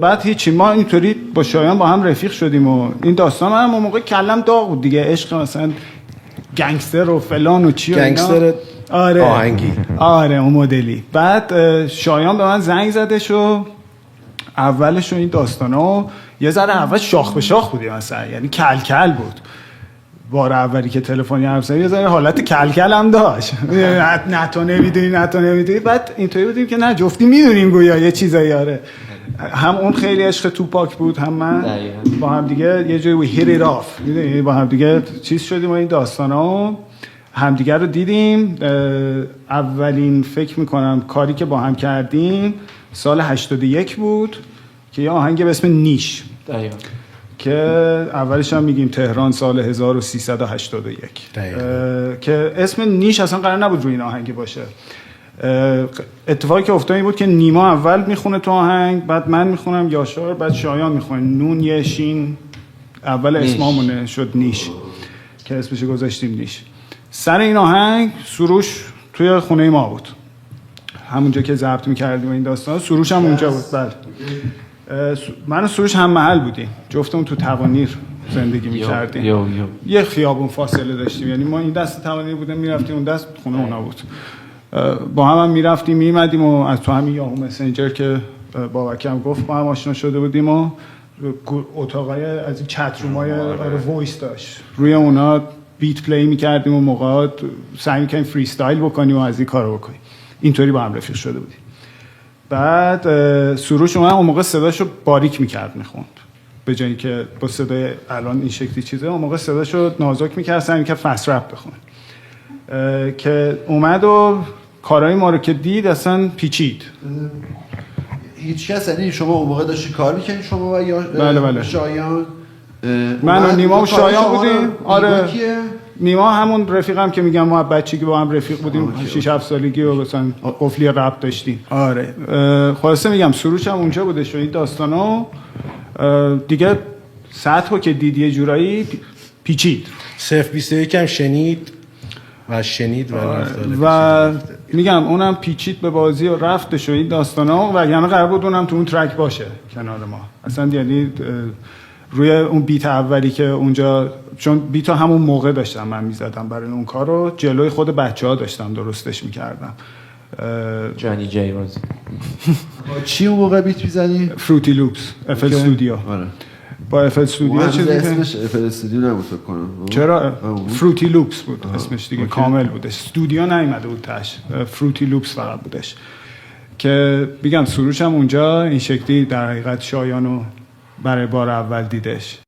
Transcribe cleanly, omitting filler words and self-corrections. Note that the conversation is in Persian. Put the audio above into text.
بعد هیچی، ما اینطوری با شایان با هم رفیق شدیم و این داستان هم اون موقع کلم داغ بود دیگه، عشق مثلا گنگستر و فلان و چی و اینا. گنگستر آهنگی. آره اون مدلی. بعد شایان به من زنگ زدش و اولش این داستانا یه ذره اول شاخ به شاخ بودیم مثلا، یعنی کل کل بود. بار اولی که تلفنی حرف زدیم یه ذره حالت کل کل هم داشت. نه تو نمیدونی. بعد اینطوری بودیم که نه جفتی میدونیم گویا یه چیزایی. آره هم اون خیلی عشق توپاک بود هم من. با هم دیگه یه جوری we hit it off، میدونی، با هم دیگه چیز شدیم و این داستانا همدیگه رو دیدیم. اولین فکر میکنم کاری که با هم کردیم سال 81 بود که یه آهنگ به اسم نیش که اولش هم میگیم تهران سال 1381 که اسم نیش اصلا قرار نبود روی این آهنگ باشه. اتفاقی که افتاد این بود که نیما اول میخونه تو آهنگ، بعد من میخونم یاشار، بعد شایان میخونه نون یه شین، اول اسمامونه شد نیش که اسمشو گذاشتیم نیش. سر این آهنگ سروش توی خونه ما بود، همونجا که ضبط میکردیم این داستان. سروش هم اونجا بود. بله من و سروش هم محل بودیم، جفتمون تو توانیر زندگی میکردیم. یه خیابون فاصله داشتیم، یعنی ما این دست توانیر بودیم میرفتیم اون دست خونه اونا بود. با هم میرفتیم میمدیم و از تو همین یاهو مسنجر که بابک هم گفت با هم آشنا شده بودیم و اتاقای از این چت رومای وایس داشت، روی اونا بیت پلی میکردیم و موقعات سعی میکنیم فری استایل بکنیم و از این کارو بکنیم. اینطوری با هم رفیق شده بودیم. بعد سروش اون موقع صداشو باریک میکرد میخوند، به جایی که با صدای الان این شکلی چیزه، اون موقع صداشو نازک میکرد، سعی میکرد فست رپ بخونه. که اومد و کارهای ما رو که دید اصلا پیچید. هیچ کس، یعنی شما اون موقع داشتی کار میکنید شما و یا بله. شایان؟ من و نیما و شایان بودیم. آره نیما همون رفیقم که میگم ما بچگی با هم رفیق بودیم، 6-7 سالگی و مثلا قفلی رپ داشتیم. آره خلاصه میگم سروش هم اونجا بوده شو این داستانو دیگه. سطحو که دید یه جورایی پیچید. 021 هم شنید و میگم اونم پیچید به بازی و رفتش و این داستانا، و یعنی قرار بود اونم تو اون ترک باشه کنار ما اصلا. یعنی روی اون بیت اولی که اونجا، چون بیت همون موقع داشتم من میزدم برای اون کارو، جلوی خود بچه‌ها داشتم درستش میکردم. جانی جی واز چی اون موقع بیت میزنی؟ فروتی لوپس FL استودیو. با FL استودیو چیزی اسمش FL استودیو نبود فکر کنم. چرا؟ فروتی لوپس بود اسمش دیگه. کامل بودش، استودیو نیومده بود تاش، فروتی لوپس فقط بودش. که میگم سروش هم اونجا این شکلی در حقیقت شایانو برای بار اول دیدش.